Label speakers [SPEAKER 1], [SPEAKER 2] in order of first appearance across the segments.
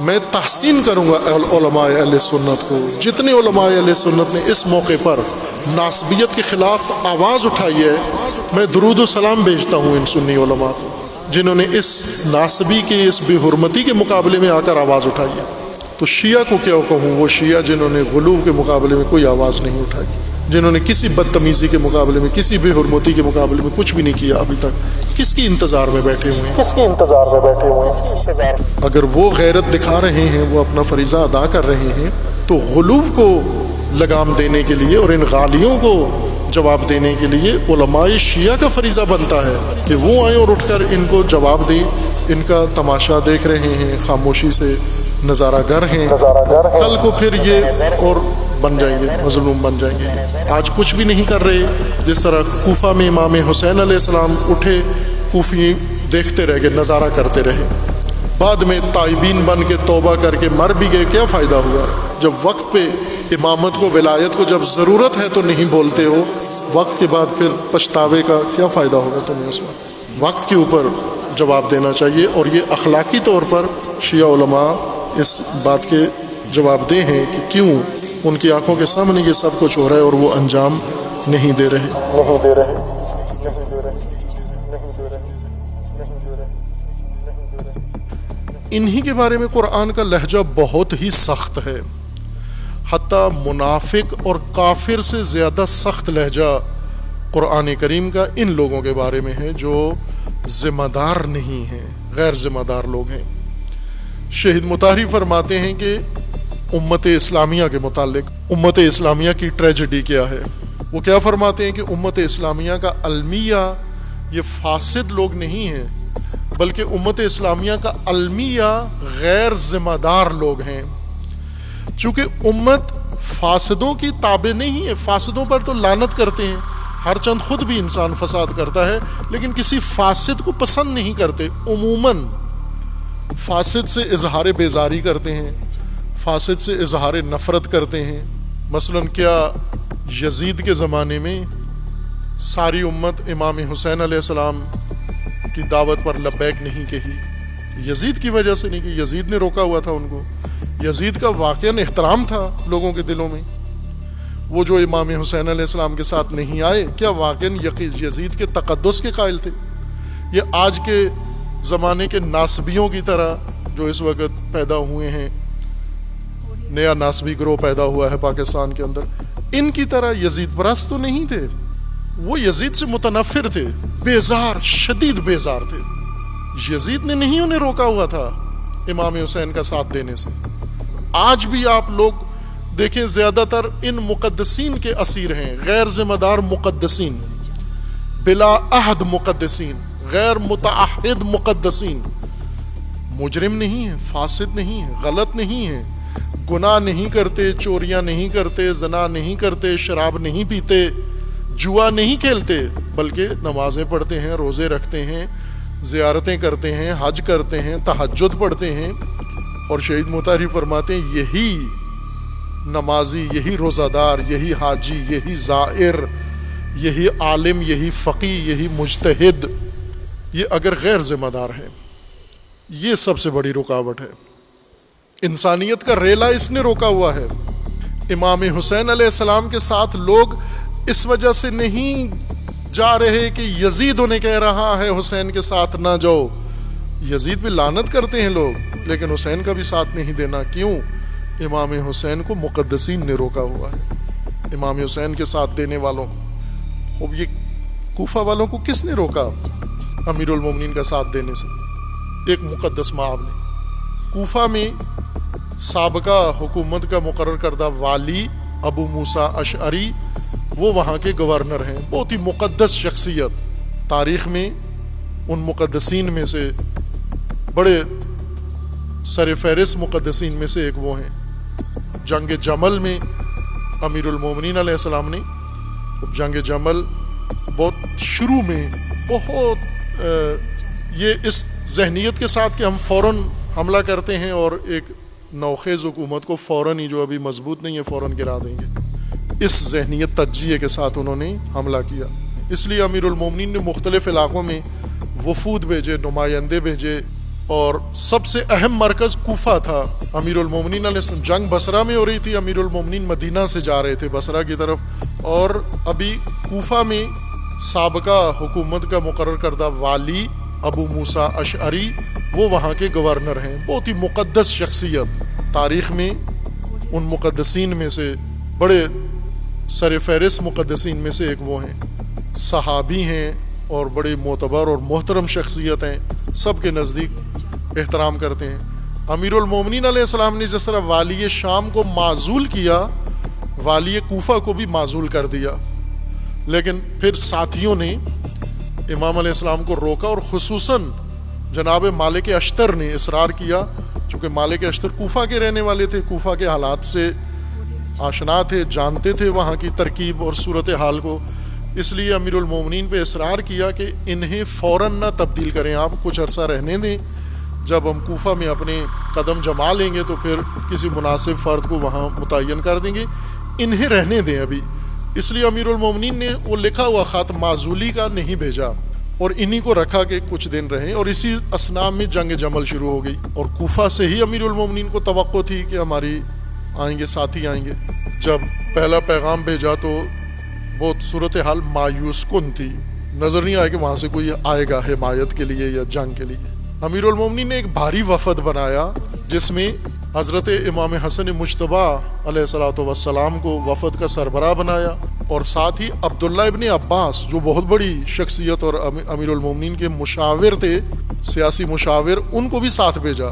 [SPEAKER 1] میں تحسین کروں گا علماء اہل سنت کو. جتنے علماء اہل سنت نے اس موقع پر ناسبیت کے خلاف آواز اٹھائی ہے، میں درود و سلام بھیجتا ہوں ان سنی علماء کو جنہوں نے اس ناسبی کی اس بے حرمتی کے مقابلے میں آ کر آواز اٹھائی ہے. تو شیعہ کو کیا کہوں، وہ شیعہ جنہوں نے غلو کے مقابلے میں کوئی آواز نہیں اٹھائی، جنہوں نے کسی بدتمیزی کے مقابلے میں، کسی بے حرمتی کے مقابلے میں کچھ بھی نہیں کیا ابھی تک، کس کی انتظار میں بیٹھے ہوئے ہیں؟ اگر وہ غیرت دکھا رہے ہیں، وہ اپنا فریضہ ادا کر رہے ہیں، تو غلو کو لگام دینے کے لیے اور ان غالیوں کو جواب دینے کے لیے علماء شیعہ کا فریضہ بنتا ہے کہ وہ آئیں اور اٹھ کر ان کو جواب دیں. ان کا تماشا دیکھ رہے ہیں، خاموشی سے نظارہ گر ہیں. کل کو پھر یہ اور بن جائیں گے، مظلوم بن جائیں گے. آج کچھ بھی نہیں کر رہے. جس طرح کوفہ میں امام حسین علیہ السلام اٹھے، کوفی دیکھتے رہ گئے، نظارہ کرتے رہے. بعد میں تائبین بن کے توبہ کر کے مر بھی گئے. کیا فائدہ ہوا جب وقت پہ امامت کو، ولایت کو جب ضرورت ہے تو نہیں بولتے ہو، وقت کے بعد پھر پچھتاوے کا کیا فائدہ ہوگا تمہیں؟ اس وقت کے اوپر جواب دینا چاہیے. اور یہ اخلاقی طور پر شیعہ علماء اس بات کے جواب دہ ہیں کہ کیوں ان کی آنکھوں کے سامنے یہ سب کچھ ہو رہا ہے اور وہ انجام نہیں دے رہے. انہی کے بارے میں قرآن کا لہجہ بہت ہی سخت ہے. حتیٰ منافق اور کافر سے زیادہ سخت لہجہ قرآن کریم کا ان لوگوں کے بارے میں ہے جو ذمہ دار نہیں ہیں، غیر ذمہ دار لوگ ہیں. شہید مطہری فرماتے ہیں کہ امت اسلامیہ کے متعلق امت اسلامیہ کی ٹریجڈی کیا ہے. وہ کیا فرماتے ہیں کہ امت اسلامیہ کا المیہ یہ فاسد لوگ نہیں ہیں، بلکہ امت اسلامیہ کا المیہ غیر ذمہ دار لوگ ہیں. چونکہ امت فاسدوں کی تابع نہیں ہے. فاسدوں پر تو لعنت کرتے ہیں، ہر چند خود بھی انسان فساد کرتا ہے، لیکن کسی فاسد کو پسند نہیں کرتے. عموماً فاسد سے اظہار بیزاری کرتے ہیں، فاسد سے اظہار نفرت کرتے ہیں. مثلا کیا یزید کے زمانے میں ساری امت امام حسین علیہ السلام کی دعوت پر لبیک نہیں کہی؟ یزید کی وجہ سے نہیں کہ یزید نے روکا ہوا تھا ان کو. یزید کا واقعاً احترام تھا لوگوں کے دلوں میں. وہ جو امام حسین علیہ السلام کے ساتھ نہیں آئے، کیا واقعاً یزید کے تقدس کے قائل تھے؟ یہ آج کے زمانے کے ناسبیوں کی طرح جو اس وقت پیدا ہوئے ہیں، نیا ناسبی گروہ پیدا ہوا ہے پاکستان کے اندر، ان کی طرح یزید پرست تو نہیں تھے. وہ یزید سے متنفر تھے، بیزار، شدید بیزار تھے. یزید نے نہیں انہیں روکا ہوا تھا امام حسین کا ساتھ دینے سے. آج بھی آپ لوگ دیکھیں زیادہ تر ان مقدسین کے اسیر ہیں، غیر ذمہ دار مقدسین، بلا عہد مقدسین، غیر متعہد مقدسین. مجرم نہیں ہیں، فاسد نہیں ہیں، غلط نہیں ہیں، گناہ نہیں کرتے، چوریاں نہیں کرتے، زنا نہیں کرتے، شراب نہیں پیتے، جوا نہیں کھیلتے، بلکہ نمازیں پڑھتے ہیں، روزے رکھتے ہیں، زیارتیں کرتے ہیں، حج کرتے ہیں، تہجد پڑھتے ہیں. اور شہید مطہری فرماتے ہیں یہی نمازی، یہی روزہ دار، یہی حاجی، یہی زائر، یہی عالم، یہی فقی، یہی مجتہد، یہ اگر غیر ذمہ دار ہے، یہ سب سے بڑی رکاوٹ ہے. انسانیت کا ریلا اس نے روکا ہوا ہے. امام حسین علیہ السلام کے ساتھ لوگ اس وجہ سے نہیں جا رہے کہ یزید انہیں کہہ رہا ہے حسین کے ساتھ نہ جاؤ. یزید پہ لعنت کرتے ہیں لوگ، لیکن حسین کا بھی ساتھ نہیں دینا. کیوں؟ امام حسین کو مقدسین نے روکا ہوا ہے، امام حسین کے ساتھ دینے والوں کو. اب یہ کوفہ والوں کو کس نے روکا امیر المومنین کا ساتھ دینے سے؟ ایک مقدس مآب نے. کوفہ میں سابقہ حکومت کا مقرر کردہ والی ابو موسیٰ اشعری، وہ وہاں کے گورنر ہیں، بہت ہی مقدس شخصیت. تاریخ میں ان مقدسین میں سے بڑے سر فہرست مقدسین میں سے ایک وہ ہیں. جنگ جمل میں امیر المومنین علیہ السلام نے، جنگ جمل بہت شروع میں بہت یہ اس ذہنیت کے ساتھ کہ ہم فوراً حملہ کرتے ہیں اور ایک نوخیز حکومت کو فوراً ہی جو ابھی مضبوط نہیں ہے فوراً گرا دیں گے، اس ذہنیت تجزیے کے ساتھ انہوں نے حملہ کیا. اس لیے امیر المومنین نے مختلف علاقوں میں وفود بھیجے، نمائندے بھیجے، اور سب سے اہم مرکز کوفہ تھا۔ امیر المومنین علیہ السلام، جنگ بصرہ میں ہو رہی تھی، امیر المومنین مدینہ سے جا رہے تھے بصرہ کی طرف، اور ابھی کوفہ میں سابقہ حکومت کا مقرر کردہ والی ابو موسیٰ اشعری وہ وہاں کے گورنر ہیں، بہت ہی مقدس شخصیت، تاریخ میں ان مقدسین میں سے بڑے سر فہرست مقدسین میں سے ایک وہ ہیں، صحابی ہیں اور بڑے معتبر اور محترم شخصیت ہیں، سب کے نزدیک احترام کرتے ہیں۔ امیر المومنین علیہ السلام نے جس طرح والی شام کو معزول کیا، والی کوفہ کو بھی معزول کر دیا، لیکن پھر ساتھیوں نے امام علیہ السلام کو روکا، اور خصوصاً جناب مالک اشتر نے اصرار کیا، چونکہ مالک اشتر کوفہ کے رہنے والے تھے، کوفہ کے حالات سے آشنا تھے، جانتے تھے وہاں کی ترکیب اور صورتحال کو، اس لیے امیر المومنین پہ اصرار کیا کہ انہیں فوراً نہ تبدیل کریں، آپ کچھ عرصہ رہنے دیں، جب ہم کوفہ میں اپنے قدم جما لیں گے تو پھر کسی مناسب فرد کو وہاں متعین کر دیں گے، انہیں رہنے دیں ابھی۔ اس لیے امیر المومنین نے وہ لکھا ہوا خط معزولی کا نہیں بھیجا، اور انہی کو رکھا کہ کچھ دن رہیں، اور اسی اسنا میں جنگ جمل شروع ہو گئی، اور کوفہ سے ہی امیر المومنین کو توقع تھی کہ ہماری آئیں گے، ساتھی آئیں گے۔ جب پہلا پیغام بھیجا تو بہت صورتحال مایوس کن تھی، نظر نہیں آیا کہ وہاں سے کوئی آئے گا حمایت کے لیے یا جنگ کے لیے۔ امیر المومنین نے ایک بھاری وفد بنایا، جس میں حضرت امام حسن مجتبیٰ علیہ الصلوۃ والسلام کو وفد کا سربراہ بنایا، اور ساتھ ہی عبداللہ ابن عباس جو بہت بڑی شخصیت اور امیر المومنین کے مشاور تھے، سیاسی مشاور، ان کو بھی ساتھ بھیجا۔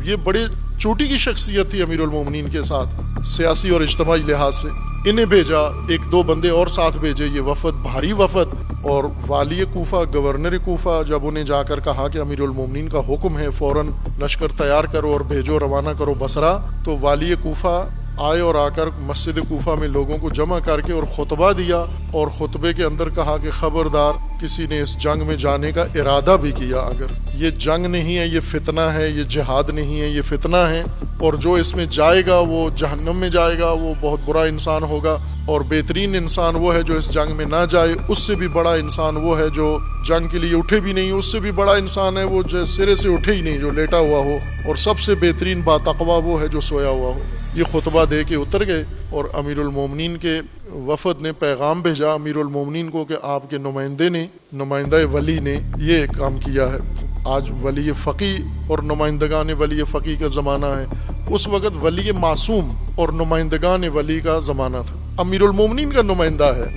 [SPEAKER 1] یہ بڑے چوٹی کی شخصیت تھی امیر المومنین کے ساتھ سیاسی اور اجتماعی لحاظ سے، انہیں بھیجا، ایک دو بندے اور ساتھ بھیجے، یہ وفد بھاری وفد، اور والی کوفہ، گورنر کوفہ جب انہیں جا کر کہا کہ امیر المومنین کا حکم ہے فوراً لشکر تیار کرو اور بھیجو، روانہ کرو بصرہ، تو والی کوفہ آئے اور آ کر مسجد کوفہ میں لوگوں کو جمع کر کے اور خطبہ دیا، اور خطبے کے اندر کہا کہ خبردار کسی نے اس جنگ میں جانے کا ارادہ بھی کیا، اگر یہ جنگ نہیں ہے، یہ فتنہ ہے، یہ جہاد نہیں ہے، یہ فتنہ ہے، اور جو اس میں جائے گا وہ جہنم میں جائے گا، وہ بہت برا انسان ہوگا، اور بہترین انسان وہ ہے جو اس جنگ میں نہ جائے، اس سے بھی بڑا انسان وہ ہے جو جنگ کے لیے اٹھے بھی نہیں، اس سے بھی بڑا انسان ہے وہ جو سرے سے اٹھے ہی نہیں، جو لیٹا ہوا ہو، اور سب سے بہترین باتقوا وہ ہے جو سویا ہوا ہو۔ یہ خطبہ دے کے اتر گئے، اور امیر المومنین کے وفد نے پیغام بھیجا امیر المومنین کو کہ آپ کے نمائندہ ولی نے یہ کام کیا ہے۔ آج ولی فقی اور نمائندگان ولی فقی کا زمانہ ہے، اس وقت ولی معصوم اور نمائندگان ولی کا زمانہ تھا۔ امیر المومنین کا نمائندہ ہے،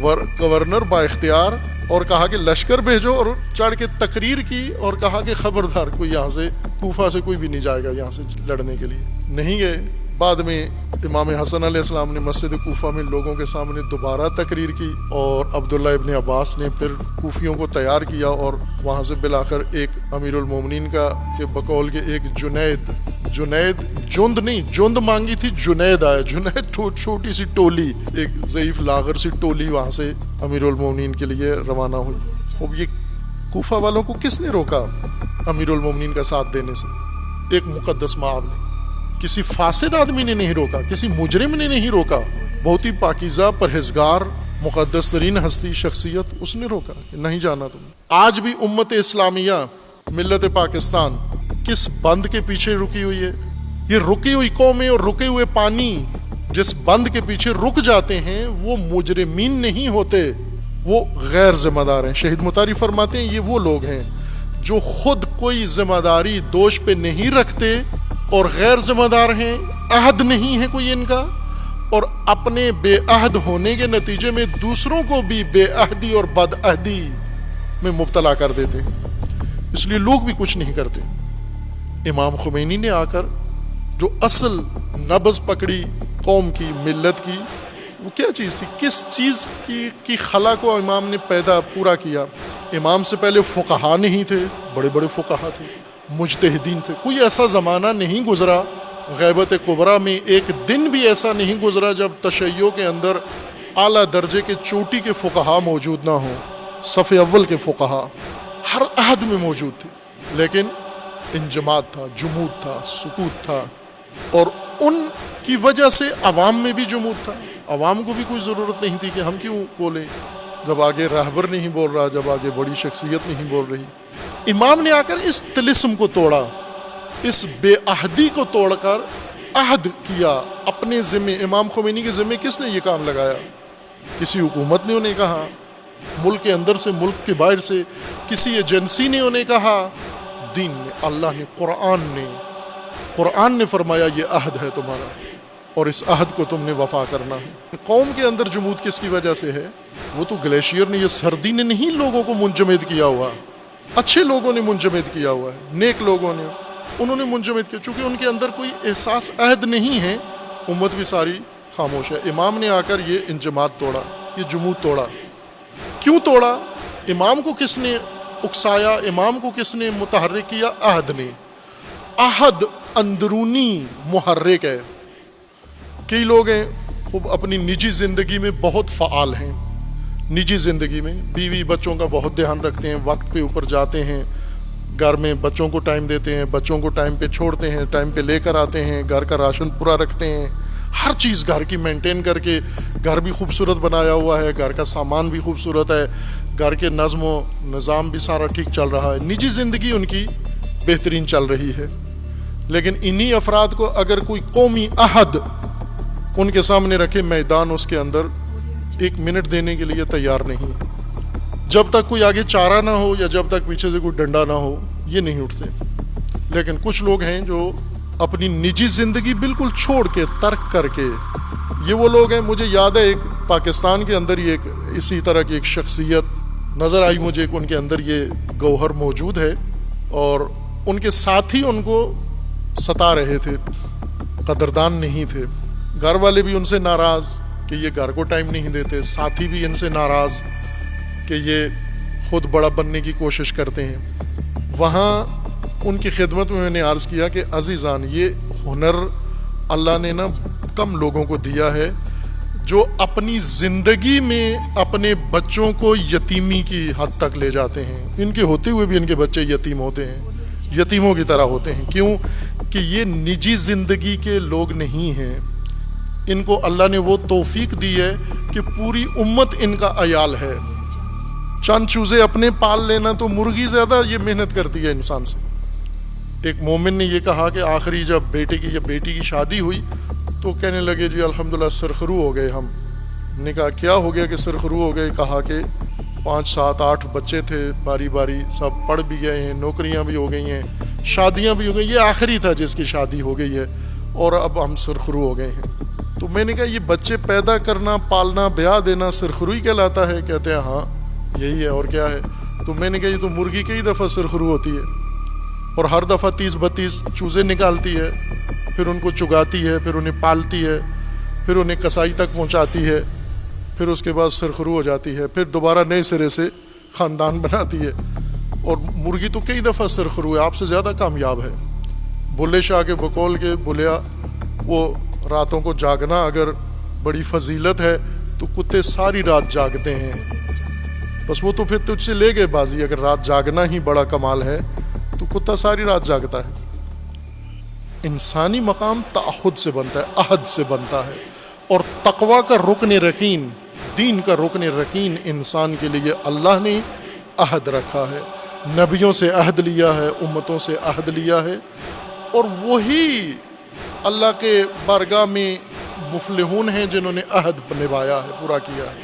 [SPEAKER 1] گورنر با اختیار، اور کہا کہ لشکر بھیجو، اور چڑھ کے تقریر کی اور کہا کہ خبردار کوئی یہاں سے کوفہ سے کوئی بھی نہیں جائے گا یہاں سے لڑنے کے لیے، نہیں گئے۔ بعد میں امام حسن علیہ السلام نے مسجد کوفہ میں لوگوں کے سامنے دوبارہ تقریر کی، اور عبداللہ ابن عباس نے پھر کوفیوں کو تیار کیا، اور وہاں سے بالآخر ایک امیر المومنین کا کہ بقول کے ایک جنید جند مانگی تھی، جنید آیا، جنید چھوٹی سی ٹولی، ایک ضعیف لاغر سی ٹولی وہاں سے امیر المومنین کے لیے روانہ ہوئی۔ اب یہ کوفہ والوں کو کس نے روکا امیر المومنین کا ساتھ دینے سے؟ ایک مقدس مآب نے، کسی فاسد آدمی نے نہیں روکا، کسی مجرم نے نہیں روکا، بہت ہی پاکیزہ پرہیزگار مقدس ترین ہستی شخصیت، اس نے روکا کہ نہیں جانا تم۔ آج بھی امت اسلامیہ، ملت پاکستان کس بند کے پیچھے رکی ہوئی ہے؟ یہ رکی ہوئی قومیں اور رکے ہوئے پانی جس بند کے پیچھے رک جاتے ہیں وہ مجرمین نہیں ہوتے، وہ غیر ذمہ دار ہیں۔ شہید مطاری فرماتے ہیں یہ وہ لوگ ہیں جو خود کوئی ذمہ داری دوش پہ نہیں رکھتے اور غیر ذمہ دار ہیں، عہد نہیں ہے کوئی ان کا، اور اپنے بے عہد ہونے کے نتیجے میں دوسروں کو بھی بے عہدی اور بد عہدی میں مبتلا کر دیتے ہیں، اس لیے لوگ بھی کچھ نہیں کرتے۔ امام خمینی نے آ کر جو اصل نبض پکڑی قوم کی، ملت کی، وہ کیا چیز تھی؟ کس چیز کی خلا کو امام نے پورا کیا؟ امام سے پہلے فقہا نہیں تھے، بڑے بڑے فقہا تھے، مجتہدین تھے، کوئی ایسا زمانہ نہیں گزرا غیبت کبریٰ میں، ایک دن بھی ایسا نہیں گزرا جب تشیع کے اندر اعلیٰ درجے کے چوٹی کے فقہا موجود نہ ہوں، صف اول کے فقہا ہر عہد میں موجود تھے، لیکن انجماد تھا، جمود تھا، سکوت تھا، اور ان کی وجہ سے عوام میں بھی جمود تھا، عوام کو بھی کوئی ضرورت نہیں تھی کہ ہم کیوں بولیں، جب آگے رہبر نہیں بول رہا، جب آگے بڑی شخصیت نہیں بول رہی، امام نے آ کر اس طلسم کو توڑا، اس بے عہدی کو توڑ کر عہد کیا اپنے ذمے۔ امام خمینی کے ذمے کس نے یہ کام لگایا؟ کسی حکومت نے انہیں کہا، ملک کے اندر سے، ملک کے باہر سے کسی ایجنسی نے انہیں کہا؟ دین نے، اللہ نے، قرآن نے فرمایا یہ عہد ہے تمہارا اور اس عہد کو تم نے وفا کرنا ہے۔ قوم کے اندر جمود کس کی وجہ سے ہے؟ وہ تو گلیشیئر نے، یہ سردی نے نہیں لوگوں کو منجمد کیا ہوا، اچھے لوگوں نے منجمد کیا ہوا ہے، نیک لوگوں نے، انہوں نے منجمد کیا، چونکہ ان کے اندر کوئی احساس عہد نہیں ہے، امت بھی ساری خاموش ہے۔ امام نے آ کر یہ انجماد توڑا، یہ جمود توڑا۔ کیوں توڑا؟ امام کو کس نے اکسایا؟ امام کو کس نے متحرک کیا؟ عہد نے۔ عہد اندرونی محرک ہے۔ کئی لوگ ہیں وہ اپنی نجی زندگی میں بہت فعال ہیں، نجی زندگی میں بیوی بچوں کا بہت دھیان رکھتے ہیں، وقت پہ اوپر جاتے ہیں، گھر میں بچوں کو ٹائم دیتے ہیں، بچوں کو ٹائم پہ چھوڑتے ہیں، ٹائم پہ لے کر آتے ہیں، گھر کا راشن پورا رکھتے ہیں، ہر چیز گھر کی مینٹین کر کے، گھر بھی خوبصورت بنایا ہوا ہے، گھر کا سامان بھی خوبصورت ہے، گھر کے نظم و نظام بھی سارا ٹھیک چل رہا ہے، نجی زندگی ان کی بہترین چل رہی ہے۔ لیکن انہی افراد کو اگر کوئی قومی عہد ان کے سامنے رکھے، میدان اس کے اندر ایک منٹ دینے کے لیے تیار نہیں، جب تک کوئی آگے چارہ نہ ہو یا جب تک پیچھے سے کوئی ڈنڈا نہ ہو یہ نہیں اٹھتے۔ لیکن کچھ لوگ ہیں جو اپنی نجی زندگی بالکل چھوڑ کے، ترک کر کے، یہ وہ لوگ ہیں۔ مجھے یاد ہے ایک پاکستان کے اندر ہی ایک اسی طرح کی ایک شخصیت نظر آئی مجھے کہ ان کے اندر یہ گوہر موجود ہے، اور ان کے ساتھی ان کو ستا رہے تھے، قدردان نہیں تھے، گھر والے بھی ان سے ناراض کہ یہ گھر کو ٹائم نہیں دیتے، ساتھی بھی ان سے ناراض کہ یہ خود بڑا بننے کی کوشش کرتے ہیں۔ وہاں ان کی خدمت میں نے عرض کیا کہ عزیزان، یہ ہنر اللہ نے نا کم لوگوں کو دیا ہے جو اپنی زندگی میں اپنے بچوں کو یتیمی کی حد تک لے جاتے ہیں۔ ان کے ہوتے ہوئے بھی ان کے بچے یتیم ہوتے ہیں، یتیموں کی طرح ہوتے ہیں۔ کیوں؟ کہ یہ نجی زندگی کے لوگ نہیں ہیں، ان کو اللہ نے وہ توفیق دی ہے کہ پوری امت ان کا عیال ہے۔ چند چوزے اپنے پال لینا تو مرغی زیادہ یہ محنت کرتی ہے انسان سے۔ ایک مومن نے یہ کہا کہ آخری جب بیٹے کی یا بیٹی کی شادی ہوئی تو کہنے لگے جی الحمدللہ سرخرو ہو گئے ہم نے کہا کیا ہو گیا کہ سرخرو ہو گئے؟ کہا کہ 5 7 8 بچے تھے، باری باری سب پڑھ بھی گئے ہیں، نوکریاں بھی ہو گئی ہیں، شادیاں بھی ہو گئی، یہ آخری تھا جس کی شادی ہو گئی ہے اور اب ہم سرخرو ہو گئے ہیں۔ تو میں نے کہا یہ بچے پیدا کرنا، پالنا، بیاہ دینا سرخروئی کہلاتا ہے؟ کہتے ہیں ہاں یہی ہے، اور کیا ہے؟ تو میں نے کہا یہ تو مرغی کئی دفعہ سرخرو ہوتی ہے اور ہر دفعہ 30 32 چوزے نکالتی ہے، پھر ان کو چگاتی ہے، پھر انہیں پالتی ہے، پھر انہیں کسائی تک پہنچاتی ہے، پھر اس کے بعد سرخرو ہو جاتی ہے، پھر دوبارہ نئے سرے سے خاندان بناتی ہے۔ اور مرغی تو کئی دفعہ سرخرو ہے، آپ سے زیادہ کامیاب ہے۔ بلے شاہ کے بقول کے بولیا وہ راتوں کو جاگنا اگر بڑی فضیلت ہے تو کتے ساری رات جاگتے ہیں، بس وہ تو پھر تجھ سے لے گئے بازی۔ اگر رات جاگنا ہی بڑا کمال ہے تو کتا ساری رات جاگتا ہے۔ انسانی مقام تعہد سے بنتا ہے، عہد سے بنتا ہے، اور تقوی کا رکن رکین، دین کا رکن رکین انسان کے لیے اللہ نے عہد رکھا ہے، نبیوں سے عہد لیا ہے، امتوں سے عہد لیا ہے، اور وہی اللہ کے بارگاہ میں مفلحون ہیں جنہوں نے عہد نبھایا ہے، پورا کیا ہے۔